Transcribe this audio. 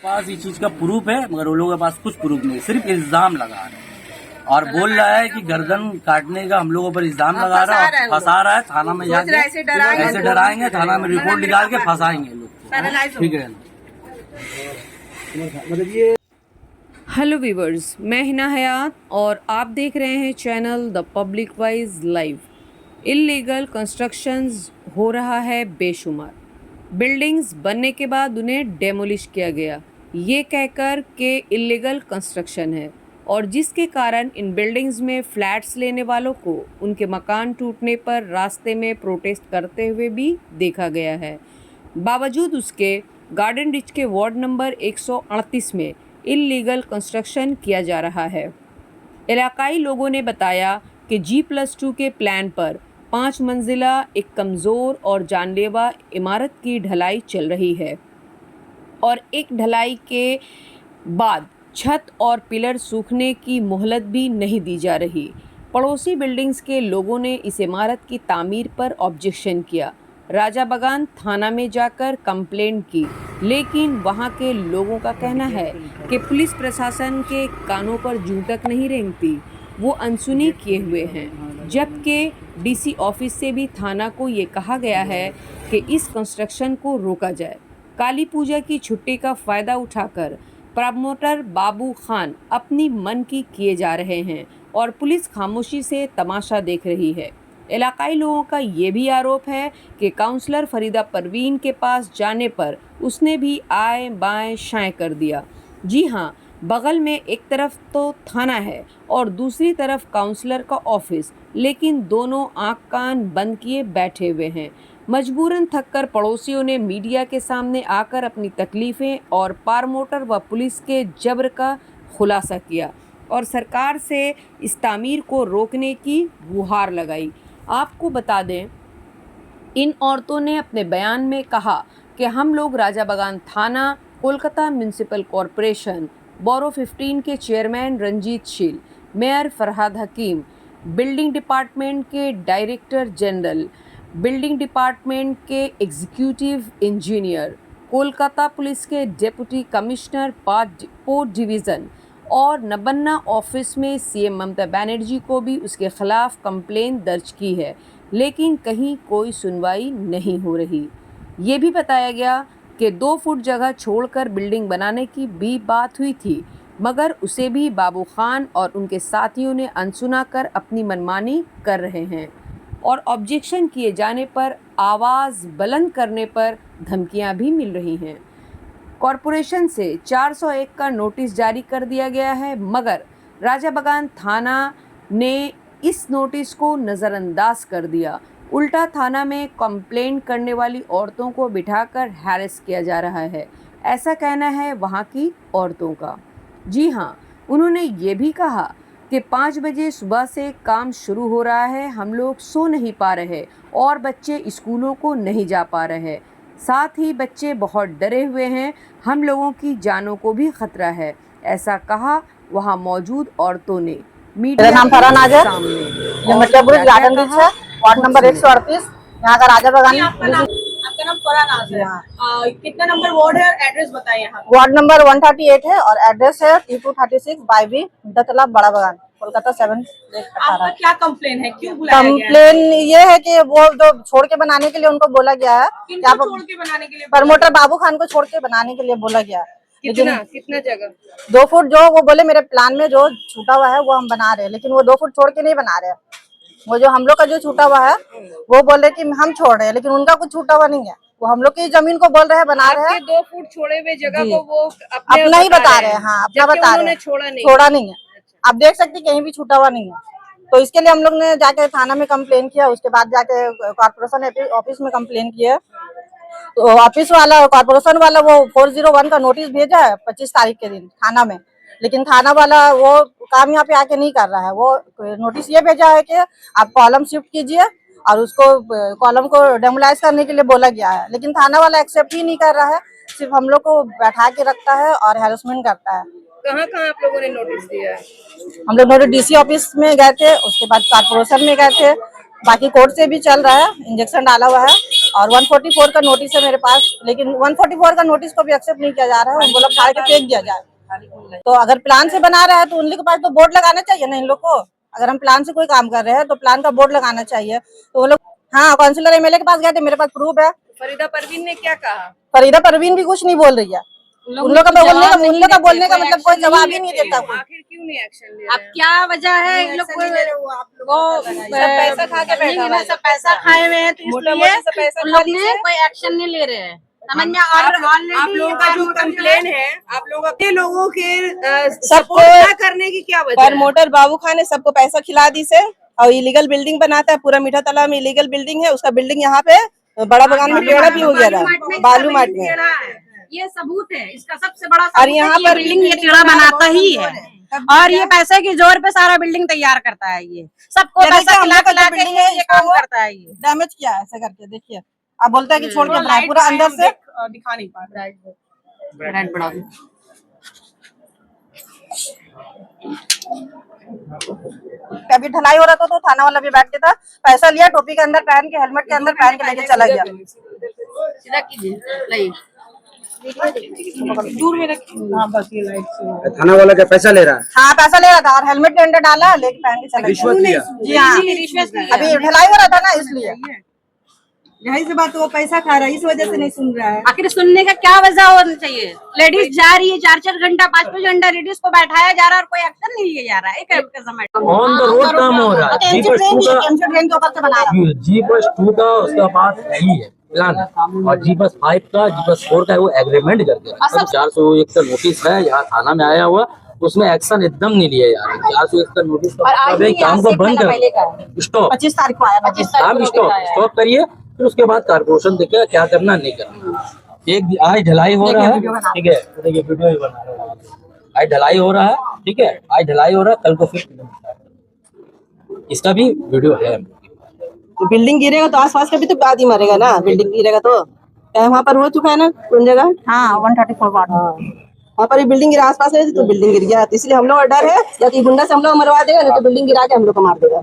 पास इस चीज का प्रूफ है, मगर वो लोगों के पास कुछ प्रूफ नहीं, सिर्फ इल्जाम लगा रहे हैं और बोल रहा है कि गर्दन काटने का हम लोगों पर इल्जाम लगा रहा है, फंसा रहा है। थाना में जाके ऐसे डराएंगे, थाना में रिपोर्ट निकाल के फंसाएंगे लोग। ठीक है। हेलो व्यूवर्स, मैं हिना हयात और आप देख रहे हैं channel the public wise live. Illegal constructions हो रहा है बेशुमार। बिल्डिंग्स बनने के बाद उन्हें डेमोलिश किया गया, ये कहकर के इल्लीगल कंस्ट्रक्शन है, और जिसके कारण इन बिल्डिंग्स में फ्लैट्स लेने वालों को उनके मकान टूटने पर रास्ते में प्रोटेस्ट करते हुए भी देखा गया है। बावजूद उसके गार्डन रिच के वार्ड नंबर 138 में इल्लीगल कंस्ट्रक्शन किया जा रहा है। इलाकाई लोगों ने बताया कि G+2 के प्लान पर 5 मंजिला एक कमज़ोर और जानलेवा इमारत की ढलाई चल रही है और एक ढलाई के बाद छत और पिलर सूखने की मोहलत भी नहीं दी जा रही। पड़ोसी बिल्डिंग्स के लोगों ने इस इमारत की तामीर पर ऑब्जेक्शन किया, राजाबागान थाना में जाकर कंप्लेंट की, लेकिन वहां के लोगों का कहना है कि पुलिस प्रशासन के कानों पर जूं तक नहीं रेंगती, वो अनसुनी किए हुए हैं। जबकि डीसी ऑफिस से भी थाना को ये कहा गया है कि इस कंस्ट्रक्शन को रोका जाए। काली पूजा की छुट्टी का फ़ायदा उठाकर प्रमोटर बाबू खान अपनी मन की किए जा रहे हैं और पुलिस खामोशी से तमाशा देख रही है। इलाकाई लोगों का ये भी आरोप है कि काउंसलर फरीदा परवीन के पास जाने पर उसने भी आए बाएं शाएं कर दिया। जी हाँ, बगल में एक तरफ तो थाना है और दूसरी तरफ काउंसलर का ऑफिस, लेकिन दोनों आंख कान बंद किए बैठे हुए हैं। मजबूरन थककर पड़ोसियों ने मीडिया के सामने आकर अपनी तकलीफ़ें और पारमोटर व पुलिस के जबर का खुलासा किया और सरकार से इस तामीर को रोकने की गुहार लगाई। आपको बता दें, इन औरतों ने अपने बयान में कहा कि हम लोग राजाबागान थाना, कोलकाता म्यूनिसिपल कॉरपोरेशन, बोरो 15 के चेयरमैन रंजीत शील, मेयर फरहाद हकीम, बिल्डिंग डिपार्टमेंट के डायरेक्टर जनरल, बिल्डिंग डिपार्टमेंट के एग्जीक्यूटिव इंजीनियर, कोलकाता पुलिस के डिप्टी कमिश्नर पोर्ट डिवीज़न और नबन्ना ऑफिस में सीएम ममता बनर्जी को भी उसके खिलाफ कंप्लेंट दर्ज की है, लेकिन कहीं कोई सुनवाई नहीं हो रही। ये भी बताया गया कि 2 फुट जगह छोड़कर बिल्डिंग बनाने की भी बात हुई थी, मगर उसे भी बाबू खान और उनके साथियों ने अनसुना कर अपनी मनमानी कर रहे हैं और ऑब्जेक्शन किए जाने पर, आवाज़ बुलंद करने पर धमकियां भी मिल रही हैं। कॉरपोरेशन से 401 का नोटिस जारी कर दिया गया है, मगर राजाबागान थाना ने इस नोटिस को नज़रअंदाज कर दिया। उल्टा थाना में कंप्लेंट करने वाली औरतों को बिठाकर हैरेस किया जा रहा है, ऐसा कहना है वहां की औरतों का। जी हाँ, उन्होंने ये भी कहा कि 5 बजे सुबह से काम शुरू हो रहा है, हम लोग सो नहीं पा रहे और बच्चे स्कूलों को नहीं जा पा रहे, साथ ही बच्चे बहुत डरे हुए हैं, हम लोगों की जानों को भी खतरा है, ऐसा कहा वहां मौजूद औरतों ने मीडिया नाम फरहान नाजर, गार्डन रिच है, वार्ड नंबर 138, यहाँ का राजाबागान। आपका नाम फरहान नाजर है। कितना नंबर वार्ड है और एड्रेस बताएं यहाँ? वार्ड नंबर 138 है और एड्रेस है T236 बाईबी तालाब बड़ा बागान, कोलकाता 7। आपका क्या कंप्लेन है, क्यों बुलाया गया है? कंप्लेन ये है कि वो जो छोड़ के बनाने के लिए उनको बोला गया है, किनको छोड़ के बनाने के लिए? प्रमोटर बाबू खान को छोड़ के बनाने के लिए बोला गया है। कितना जगह? 2 फुट जो वो बोले मेरे प्लान में जो छूटा हुआ है वो हम बना रहे हैं, लेकिन वो 2 फुट छोड़ के नहीं बना रहे हैं। वो जो हम लोग का जो छूटा हुआ है वो बोल रहे कि हम छोड़ रहे हैं, लेकिन उनका कुछ छूटा हुआ नहीं है, वो हम लोग की जमीन को बोल रहे हैं बना रहे हैं। 2 फुट छोड़े हुए जगह को वो अपना ही बता रहे हैं। हाँ, अपना बता रहे हैं, छोड़ा नहीं है। आप देख सकते कहीं भी छूटा हुआ नहीं है। तो इसके लिए हम लोग ने जाके थाना में कंप्लेन किया, उसके बाद जाके कॉर्पोरेशन ऑफिस में कंप्लेन किया। तो ऑफिस वाला, कॉर्पोरेशन वाला वो 401 का नोटिस भेजा है 25 तारीख के दिन थाना में, लेकिन थाना वाला वो काम यहाँ पे आके नहीं कर रहा है। वो नोटिस ये भेजा है कि आप कॉलम शिफ्ट कीजिए और उसको कॉलम को डेमोलाइज करने के लिए बोला गया है, लेकिन थाना वाला एक्सेप्ट ही नहीं कर रहा है, सिर्फ हम लोग को बैठा के रखता है और हैरेसमेंट करता है। कहाँ कहाँ आप लोगों ने नोटिस दिया है? हम लोग नोटिस डीसी ऑफिस में गए थे, उसके बाद कॉर्पोरेशन में गए थे, बाकी कोर्ट से भी चल रहा है, इंजेक्शन डाला हुआ है और 144 का नोटिस है मेरे पास, लेकिन 144 का नोटिस को भी एक्सेप्ट नहीं किया जा रहा है। उन बोला फाड़ के फेंक दिया जाए। तो अगर प्लान से बना रहा है तो उन लोग के पास तो बोर्ड लगाना चाहिए ना इन लोग को। अगर हम प्लान से कोई काम कर रहे हैं तो प्लान का बोर्ड लगाना चाहिए। तो वो लोग, हाँ, काउंसिलर एमएलए के पास गए थे, मेरे पास प्रूफ है। फरीदा परवीन ने क्या कहा? फरीदा परवीन भी कुछ नहीं बोल रही है। उन लोग का बोलने का मतलब कोई जवाब ही नहीं देता। आखिर क्यों नहीं एक्शन ले रहे? अब क्या वजह है? इन लोग वो पैसा खा के बैठा हुआ है। सब पैसा खाए हुए हैं, तो इसलिए उन लोग ने कोई एक्शन नहीं ले रहे हैं। समझ में आप लोगों का जो कंप्लेन है, आप लोग अपने लोगों के सपोर्ट न करने की क्या वजह है? प्रमोटर बाबू खान ने सबको पैसा खिला दी से और इलीगल बिल्डिंग बनाता है। पूरा मीठा तालाब में इलीगल बिल्डिंग है। उसका बिल्डिंग यहाँ पे बड़ा बगान में टेढ़ा भी हो गया था, बालू मार्ट में। ये सबूत है इसका, सबसे बड़ा और यहाँ पर बिल्डिंग ये टेढ़ा बनाता ही है, और ये पैसे के जोर पे सारा बिल्डिंग तैयार करता है। ये सबको पैसा खिला खिला के ये काम करता है। ये डैमेज किया है ऐसे करके, देखिए। अब बोलता है कि छोड़ के बनाए, पूरा अंदर से दिखा नहीं पा रहा। कभी ढलाई हो रहा था तो थाना वाला भी बैठ के था, पैसा लिया, टोपी के अंदर पहन के, हेलमेट के अंदर पहन के लेके चला गया। सीधा कीजिए, दूर में हाँ, बस ये लाइट से थाना वाला क्या पैसा ले रहा है? हाँ, पैसा ले रहा था और हेलमेट के अंदर डाला, लेके पहन के चला रिश्वत लिया? जी हाँ, अभी ढलाई हो रहा था ना, इसलिए। यही से बात, वो पैसा खा रहा है, इस वजह से नहीं सुन रहा है। आखिर सुनने का क्या वजह होना चाहिए? लेडीज जा रही है 4-4 घंटा 5-5 घंटा, लेडीज को बैठाया जा रहा है और कोई एक्शन नहीं लिया जा रहा है। एक समय ऑन द रोड काम हो रहा है। एमसी ट्रेन के ऊपर से बना रहा है। G+2 का उसका पास नहीं है प्लान, और G+5 का, G+4 का वो एग्रीमेंट करके 401 का नोटिस है, यहाँ थाना में आया हुआ, उसमें एक्शन एकदम नहीं लिया जा रहा है। 401 का नोटिस काम को बंद कर, स्टॉप 25 तारीख को आया। आप स्टॉप करिए, फिर उसके बाद कारपोरेशन देखेगा क्या करना नहीं करना। एक आज ढलाई हो रहा है, ठीक है, देखिए वीडियो भी बना रहा है। आज ढलाई हो रहा है, ठीक है, आज ढलाई हो रहा है, कल को फिर इसका भी वीडियो है। तो बिल्डिंग गिरेगा तो आसपास का भी तो आदमी मरेगा ना। बिल्डिंग गिरेगा तो वहाँ पर हो चुका है ना उन जगह। हाँ, 134 वार्ड वहाँ पर बिल्डिंग गिरा आसपास है, तो बिल्डिंग गिर गया। तो इसलिए हम लोग का डर है, या कि गुंडा से हम लोग मरवा देगा, नहीं तो बिल्डिंग गिरा के हम लोग को मार देगा।